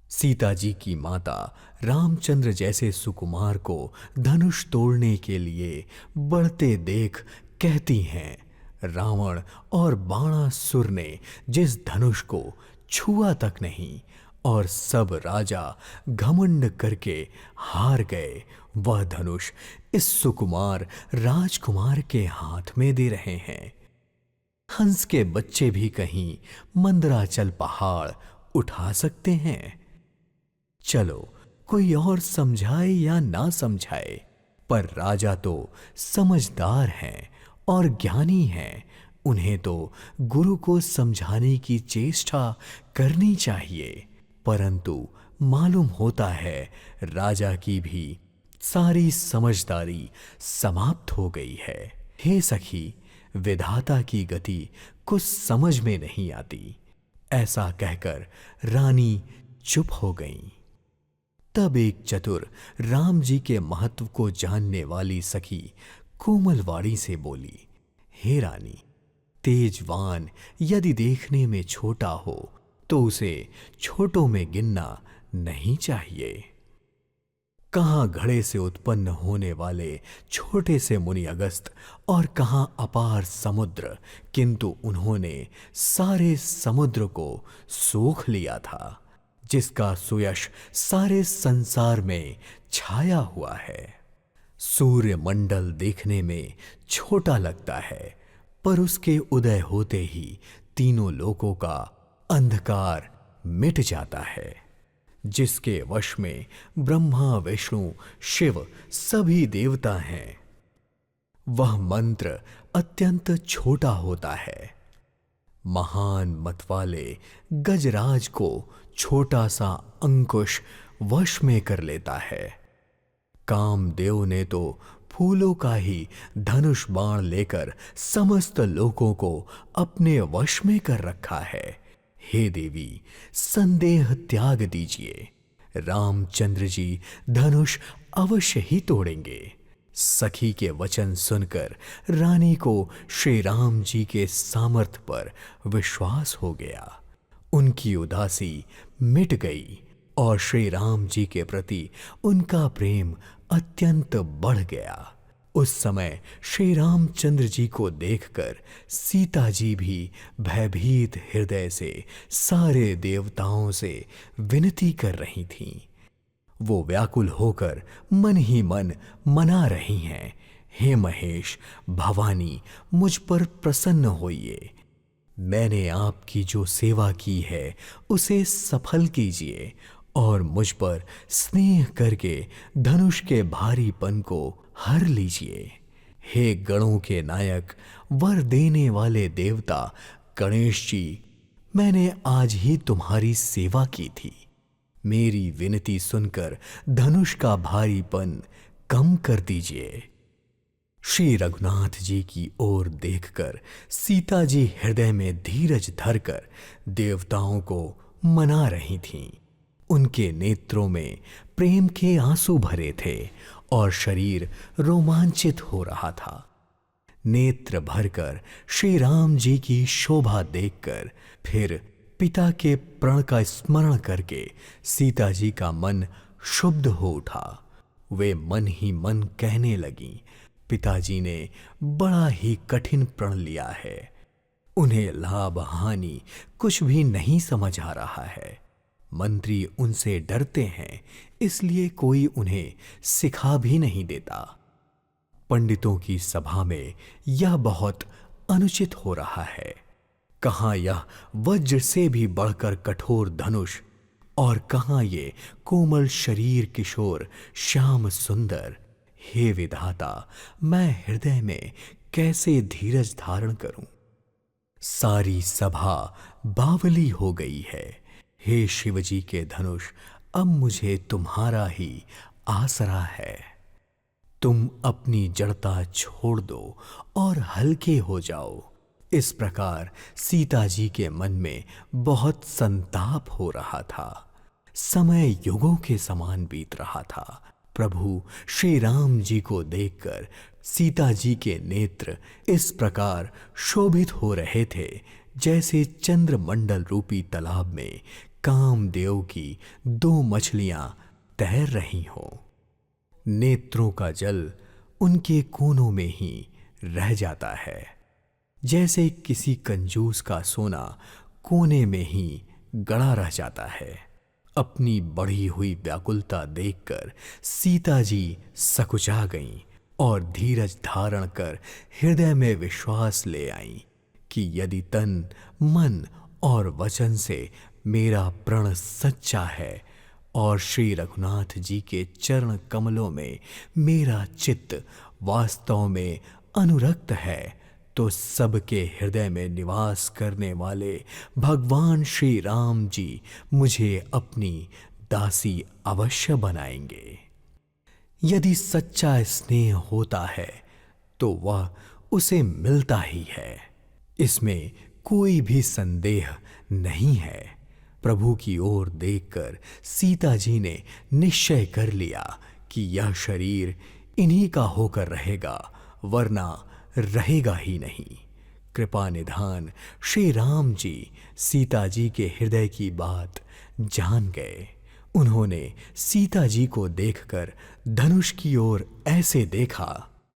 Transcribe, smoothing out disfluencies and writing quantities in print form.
सीता जी की माता रामचंद्र जैसे सुकुमार को धनुष तोड़ने के लिए बढ़ते देख कहती हैं, रावण और बाणासुर ने जिस धनुष को छुआ तक नहीं और सब राजा घमंड करके हार गए, वह धनुष इस सुकुमार राजकुमार के हाथ में दे रहे हैं। हंस के बच्चे भी कहीं मंदराचल पहाड़ उठा सकते हैं। चलो, कोई और समझाए या ना समझाए, पर राजा तो समझदार हैं और ज्ञानी हैं। उन्हें तो गुरु को समझाने की चेष्टा करनी चाहिए। परंतु मालूम होता है राजा की भी सारी समझदारी समाप्त हो गई है। हे सखी, विधाता की गति कुछ समझ में नहीं आती। ऐसा कहकर रानी चुप हो गईं। तब एक चतुर राम जी के महत्व को जानने वाली सखी कोमलवाणी से बोली, हे रानी, तेजवान यदि देखने में छोटा हो तो उसे छोटों में गिनना नहीं चाहिए। कहाँ घड़े से उत्पन्न होने वाले छोटे से मुनि अगस्त और कहाँ अपार समुद्र, किंतु उन्होंने सारे समुद्र को सोख लिया था, जिसका सुयश सारे संसार में छाया हुआ है। सूर्य मंडल देखने में छोटा लगता है, पर उसके उदय होते ही तीनों लोकों का अंधकार मिट जाता है। जिसके वश में ब्रह्मा विष्णु शिव सभी देवता हैं, वह मंत्र अत्यंत छोटा होता है। महान मत वाले गजराज को छोटा सा अंकुश वश में कर लेता है। कामदेव ने तो फूलों का ही धनुष बाण लेकर समस्त लोगों को अपने वश में कर रखा है। हे देवी, संदेह त्याग दीजिए, रामचंद्र जी धनुष अवश्य ही तोड़ेंगे। सखी के वचन सुनकर रानी को श्री राम जी के सामर्थ्य पर विश्वास हो गया। उनकी उदासी मिट गई और श्री राम जी के प्रति उनका प्रेम अत्यंत बढ़ गया। उस समय श्री रामचंद्र जी को देखकर सीता जी भी भयभीत हृदय से सारे देवताओं से विनती कर रही थीं। वो व्याकुल होकर मन ही मन मना रही हैं, हे महेश, भवानी, मुझ पर प्रसन्न होइए। मैंने आपकी जो सेवा की है उसे सफल कीजिए और मुझ पर स्नेह करके धनुष के भारीपन को हर लीजिए। हे गणों के नायक, वर देने वाले देवता गणेश जी, मैंने आज ही तुम्हारी सेवा की थी। मेरी विनती सुनकर धनुष का भारीपन कम कर दीजिए। श्री रघुनाथ जी की ओर देखकर सीता जी हृदय में धीरज धरकर देवताओं को मना रही थीं। उनके नेत्रों में प्रेम के आंसू भरे थे और शरीर रोमांचित हो रहा था। नेत्र भरकर श्री राम जी की शोभा देखकर फिर पिता के प्रण का स्मरण करके सीता जी का मन शुद्ध हो उठा। वे मन ही मन कहने लगीं, पिताजी ने बड़ा ही कठिन प्रण लिया है। उन्हें लाभ हानि कुछ भी नहीं समझ आ रहा है। मंत्री उनसे डरते हैं, इसलिए कोई उन्हें सिखा भी नहीं देता। पंडितों की सभा में यह बहुत अनुचित हो रहा है। कहाँ यह वज्र से भी बढ़कर कठोर धनुष और कहाँ ये कोमल शरीर किशोर श्याम सुंदर। हे विधाता, मैं हृदय में कैसे धीरज धारण करूं? सारी सभा बावली हो गई है। हे शिवजी के धनुष, अब मुझे तुम्हारा ही आसरा है। तुम अपनी जड़ता छोड़ दो और हल्के हो जाओ। इस प्रकार सीता जी के मन में बहुत संताप हो रहा था। समय युगों के समान बीत रहा था। प्रभु श्री राम जी को देखकर सीता जी के नेत्र इस प्रकार शोभित हो रहे थे, जैसे चंद्रमंडल रूपी तालाब में कामदेव की 2 मछलियां तैर रही हों। नेत्रों का जल उनके कोनों में ही रह जाता है, जैसे किसी कंजूस का सोना कोने में ही गड़ा रह जाता है। अपनी बढ़ी हुई व्याकुलता देखकर सीता जी सकुचा गईं और धीरज धारण कर हृदय में विश्वास ले आईं कि यदि तन, मन और वचन से मेरा प्रण सच्चा है और श्री रघुनाथ जी के चरण कमलों में मेरा चित्त वास्तव में अनुरक्त है, तो सबके हृदय में निवास करने वाले भगवान श्री राम जी मुझे अपनी दासी अवश्य बनाएंगे। यदि सच्चा स्नेह होता है तो वह उसे मिलता ही है, इसमें कोई भी संदेह नहीं है। प्रभु की ओर देखकर सीता जी ने निश्चय कर लिया कि यह शरीर इन्हीं का होकर रहेगा, वरना रहेगा ही नहीं। कृपा निधान श्री राम जी सीता जी के हृदय की बात जान गए। उन्होंने सीता जी को देखकर धनुष की ओर ऐसे देखा